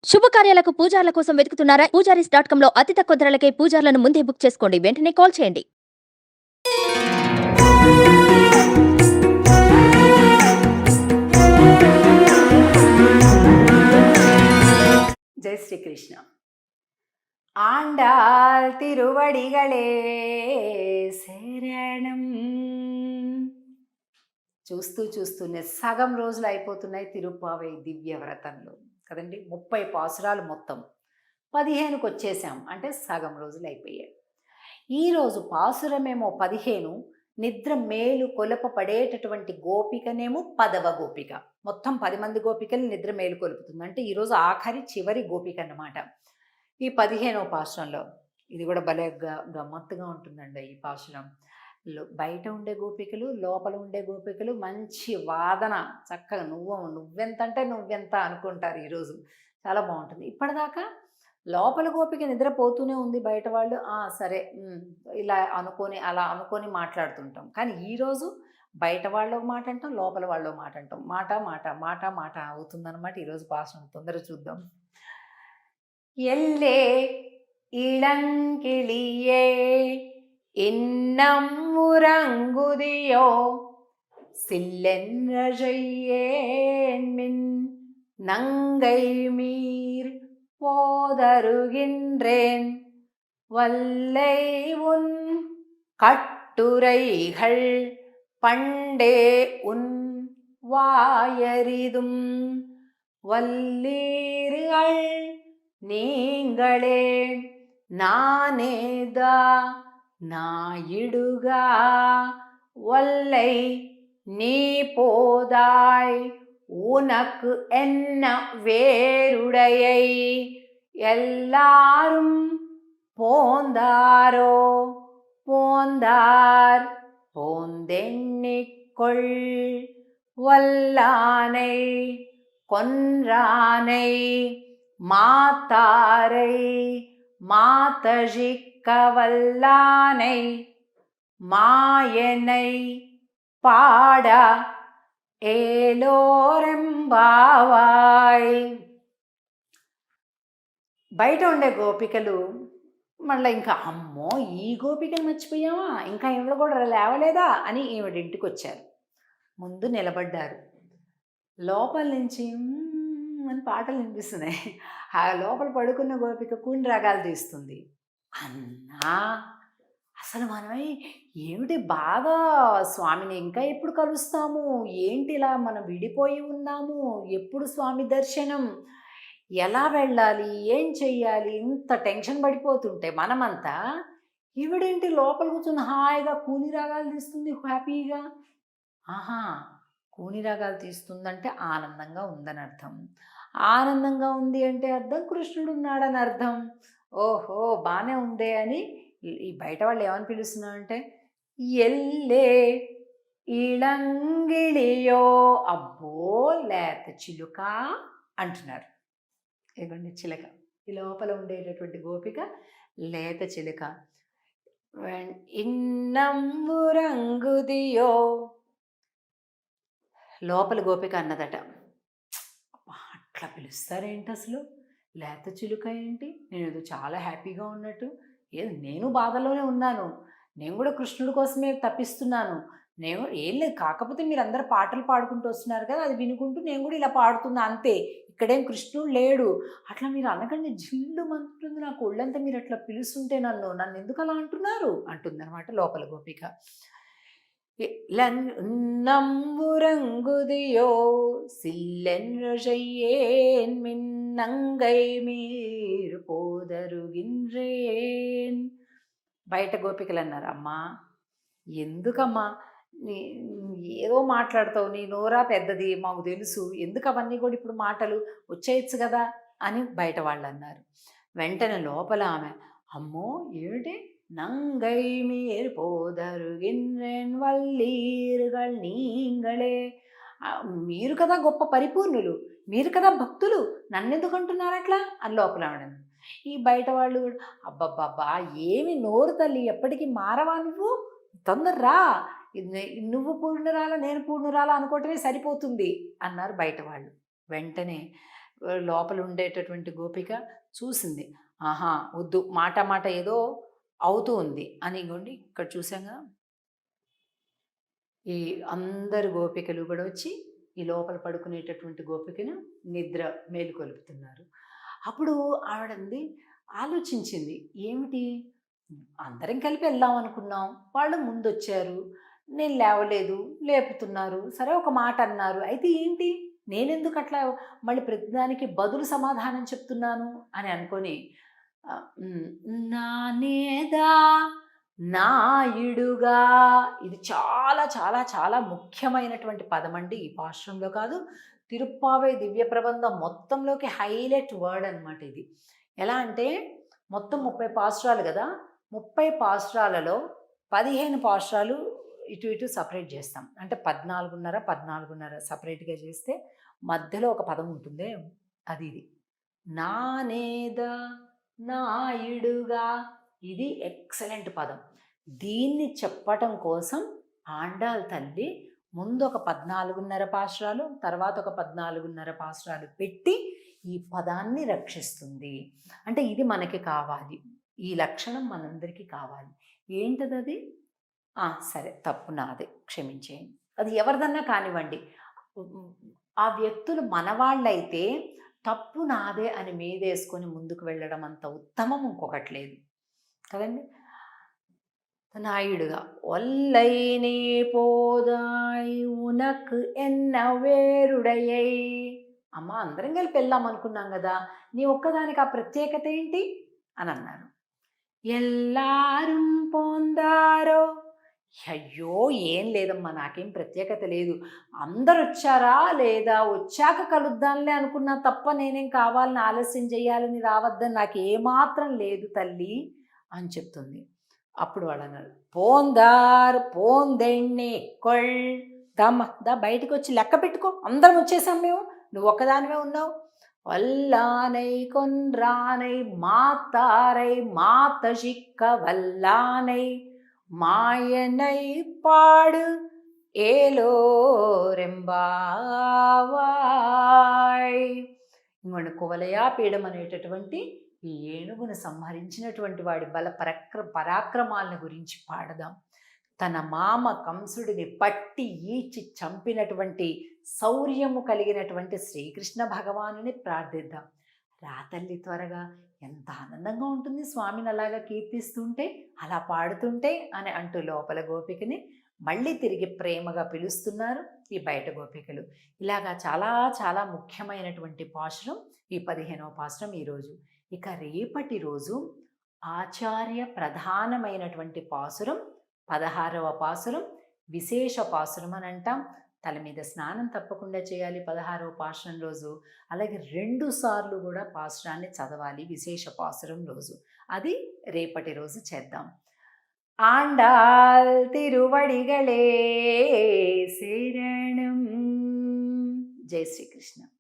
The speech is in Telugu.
శుభకార్యాలకు పూజార్ల కోసం వెతుకుతున్నారా? పూజారీస్.com లో అతి తక్కువ ధరలకే పూజార్లను ముందే బుక్ చేసుకోండి. వెంటనే కాల్ చేయండి. జై శ్రీకృష్ణ. ఆండాల్ తిరువడిగళే శరణం. చూస్తూనే సగం రోజులు అయిపోతున్నాయి తిరుప్పావై దివ్య వ్రతంలో కదండి. 30 పాసురాలు మొత్తం 15కు వచ్చేసాం, అంటే సగం రోజులు అయిపోయాయి. ఈరోజు పాసురమేమో 15, నిద్ర మేలు కొలప పడేటటువంటి గోపికనేమో 10వ గోపిక. మొత్తం 10 మంది గోపికలు నిద్ర మేలు కొలుపుతుంది. అంటే ఈరోజు చివరి గోపిక అన్నమాట. ఈ 15వ పాసురంలో ఇది కూడా భలే గమ్మత్తుగా ఉంటుందండి. ఈ పాసురం బయట ఉండే గోపికలు, లోపల ఉండే గోపికలు మంచి వాదన, చక్కగా నువ్వెంత అంటే నువ్వెంత అనుకుంటారు. ఈరోజు చాలా బాగుంటుంది. ఇప్పటిదాకా లోపల గోపిక నిద్రపోతూనే ఉంది, బయట వాళ్ళు సరే ఇలా అనుకొని అలా అనుకొని మాట్లాడుతుంటాం. కానీ ఈరోజు బయట వాళ్ళు మాట అంటాం, లోపల వాళ్ళు మాట అంటాం. మాట మాట మాట మాట అవుతుందన్నమాట ఈరోజు పాఠం. తొందరగా చూద్దాం. ఎల్లే ఇళంకిళియే இன்னம்முறங்குதியோ சில்லென்ற செய்யேன்மின் நங்கை மீர் போதருகின்றேன் வல்லை உன் கட்டுரைகள் பண்டே உன் வாயறிதும் வல்லீர்கள் நீங்களே நானேதா நாயிடுகா வல்லை நீ போதாய் உனக்கு என்ன வேறுடையை எல்லாரும் போந்தாரோ போந்தார் போந்தெண்ணிக்கொள் வல்லானை கொன்றானை மாத்தாரை மாதஜிக்க வல்லானை மாயனை పాడ ఏలోరెంబావాయ్. బయట ఉండే గోపికలు మళ్ళీ ఇంకా అమ్మో ఈ గోపికను మర్చిపోయావా, ఇంకా ఈవిడ కూడా లేవలేదా అని ఈవిడింటికి వచ్చారు. ముందు నిలబడ్డారు. లోపల నుంచి అని పాటలు వినిపిస్తున్నాయి. ఆ లోపల పడుకున్న గోపిక కూని రాగాలు తీస్తుంది. అన్నా అసలు మనమై ఏమిటి బాగా స్వామిని ఇంకా ఎప్పుడు కలుస్తాము, ఏంటి ఇలా మనం విడిపోయి ఉన్నాము, ఎప్పుడు స్వామి దర్శనం, ఎలా వెళ్ళాలి, ఏం చెయ్యాలి, ఇంత టెన్షన్ పడిపోతుంటే మనమంతా ఈవిడేంటి లోపల కూర్చొని హాయిగా కూని రాగాలు తీస్తుంది హ్యాపీగా. కూని రాగాలు తీస్తుందంటే ఆనందంగా ఉందని అర్థం. ఆనందంగా ఉంది అంటే అర్థం కృష్ణుడు ఉన్నాడని అర్థం. ఓహో బాగానే ఉందే అని ఈ బయట వాళ్ళు ఏమని పిలుస్తున్నారంటే ఎల్లే ఇళంగిళియో, అబ్బో లేత చిలుక అంటున్నారు. ఇదిగోండి చిలక, ఈ లోపల ఉండేటటువంటి గోపిక లేత చిలుక. ఇన్నమ్మురంగుదియో, లోపల గోపిక అన్నదట. అట్లా పిలుస్తారేంటి అసలు, లేత చిలుక ఏంటి, నేను ఏదో చాలా హ్యాపీగా ఉన్నట్టు, ఏదో నేను బాధలోనే ఉన్నాను, నేను కూడా కృష్ణుడి కోసమే తప్పిస్తున్నాను, నేను ఏం లేదు, కాకపోతే మీరు అందరు పాటలు పాడుకుంటూ వస్తున్నారు కదా, అది వినుకుంటూ నేను కూడా ఇలా పాడుతున్నా అంతే, ఇక్కడేం కృష్ణుడు లేడు. అట్లా మీరు అనకండి, జిల్లు మంటుంది నాకు ఒళ్ళంతా, మీరు అట్లా పిలుస్తుంటే నన్ను ఎందుకు అలా అంటున్నారు అంటుందన్నమాట లోపల గోపిక. நம்புரங்குதியோ சில்லென்ற செய்யேன் மின்னங்கை மீர் పోదరుగిన్రేన్. బయట గోపికలు అన్నారు, అమ్మా ఎందుకమ్మా ఏదో మాట్లాడతావు, నీ నోరా పెద్దది మాకు తెలుసు, ఎందుకు అవన్నీ కూడా ఇప్పుడు మాటలు వచ్చేయచ్చు కదా అని బయట వాళ్ళు అన్నారు. వెంటనే లోపల ఆమె అమ్మో ఏమిటి, நங்கை மீர் போதருகின்றேன் వల్లీరుగల్ నీంగళే, మీరు కదా గొప్ప పరిపూర్ణులు, మీరు కదా భక్తులు, నన్నెందుకు అంటున్నారు అట్లా అని లోపల ఆవిడ. ఈ బయట వాళ్ళు కూడా అబ్బబ్బబ్బా ఏమి నోరు తల్లి, ఎప్పటికీ మారవా నువ్వు, తొందరరా, నువ్వు పూర్ణురాలా నేను పూర్ణురాలా అనుకోవటమే సరిపోతుంది అన్నారు బయట వాళ్ళు. వెంటనే లోపల ఉండేటటువంటి గోపిక చూసింది. ఆహా! వద్దు, మాట మాట ఏదో అవుతూ ఉంది అని. ఇగోండి ఇక్కడ చూసాంగా, ఈ అందరు గోపికలు కూడా వచ్చి ఈ లోపల పడుకునేటటువంటి గోపికను నిద్ర మేలుకొలుపుతున్నారు. అప్పుడు ఆవిడంది, ఆలోచించింది. ఏమిటి, అందరం కలిపి వెళ్దాం అనుకున్నాం. వాళ్ళు ముందొచ్చారు. నేను లేవలేదు, లేపుతున్నారు. సరే ఒక మాట అన్నారు. అయితే ఏంటి? నేనెందుకు అట్లా మళ్ళీ ప్రతిదానికి బదులు సమాధానం చెప్తున్నాను అని అనుకోని, హ్మ్. నానేదా నాయుడుగా, ఇది చాలా చాలా చాలా ముఖ్యమైనటువంటి పదమండి. ఈ పాశ్రంలో కాదు, తిరుప్పావై దివ్య ప్రబంధం మొత్తంలోకి హైలైట్ వర్డ్ అనమాట ఇది. ఎలా అంటే మొత్తం 30 పాసురాలు గదా! 30 పాసురాలలో 15 పాసురాలు ఇటు ఇటు సెపరేట్ చేస్తాం. అంటే 14:30, 14:30 సెపరేట్‌గా చేస్తే మధ్యలో ఒక పదం ఉంటుందే, అది ఇది. నానేద నాయుడుగా, ఇది ఎక్సలెంట్ పదం. దీన్ని చెప్పటం కోసం ఆండాళ్ తల్లి ముందు ఒక 14:30 పాసురాలు, తర్వాత ఒక 14:30 పాసురాలు పెట్టి ఈ పదాన్ని రక్షిస్తుంది. అంటే ఇది మనకి కావాలి. ఈ లక్షణం మనందరికీ కావాలి. ఏంటిదది? సరే, తప్పు నాదే, క్షమించేయండి. అది ఎవరిదన్నా కానివ్వండి. ఆ వ్యక్తులు మనవాళ్ళైతే తప్పు నాదే అని మీదేసుకొని ముందుకు వెళ్ళడం అంత ఉత్తమం ఇంకొకటి లేదు కదండి. నాయుడుగా ఒల్లై నీ పోదాయి ఉనకు ఎన్న వేరుడయ్యై. అమ్మ, అందరం కలిపి వెళ్దాం అనుకున్నాం కదా, నీ ఒక్కదానికి ఆ ప్రత్యేకత ఏంటి అని అన్నారు. ఎల్లాரும் పోందారో. అయ్యో, ఏం లేదమ్మా, నాకేం ప్రత్యేకత లేదు. అందరు వచ్చారా లేదా, వచ్చాక కలుద్దాంలే అనుకున్నా తప్ప నేనేం కావాలని ఆలస్యం చేయాలని రావద్దని నాకు ఏమాత్రం లేదు తల్లి అని చెప్తుంది. అప్పుడు వాళ్ళు అన్నారు, పోందార్ పోందెಣ್ಣే కొళ్, దమ్మ దా బయటకు వచ్చి లెక్క పెట్టుకో, అందరం వచ్చేసాం మేము, నువ్వు ఒక్కదానివే ఉన్నావు. వల్లానై కొన్రానై మాతారై మాత శిక్క వల్లానై మాయనై పాడు ఏలో రెంబావాయ్. ఇంకొండి, కువలయా పీడం అనేటటువంటి ఈ ఏనుగును సంహరించినటువంటి వాడి బల పరాక్రమాలను గురించి పాడదాం. తన మామ కంసుడిని పట్టి ఈడ్చి చంపినటువంటి శౌర్యము కలిగినటువంటి శ్రీకృష్ణ భగవానుని ప్రార్థిద్దాం. రాతల్లి త్వరగా, ఎంత ఆనందంగా ఉంటుంది స్వామిని అలాగా కీర్తిస్తుంటే, అలా పాడుతుంటే అని అంటూ లోపల గోపికని మళ్ళీ తిరిగి ప్రేమగా పిలుస్తున్నారు ఈ బయట గోపికలు. ఇలాగా చాలా చాలా ముఖ్యమైనటువంటి పాశురం ఈ 15వ పాశురం ఈరోజు. ఇక రేపటి రోజు ఆచార్య ప్రధానమైనటువంటి పాశురం 16వ పాశురం, విశేష పాశురం అని అంటాం. తల మీద స్నానం తప్పకుండా చేయాలి 16వ పాశురం రోజు. అలాగే 2 సార్లు కూడా పాశురాన్ని చదవాలి విశేష పాశురం రోజు. అది రేపటి రోజు చేద్దాం. ఆండాల్ తిరువడిగళే శరణం. జై శ్రీకృష్ణ.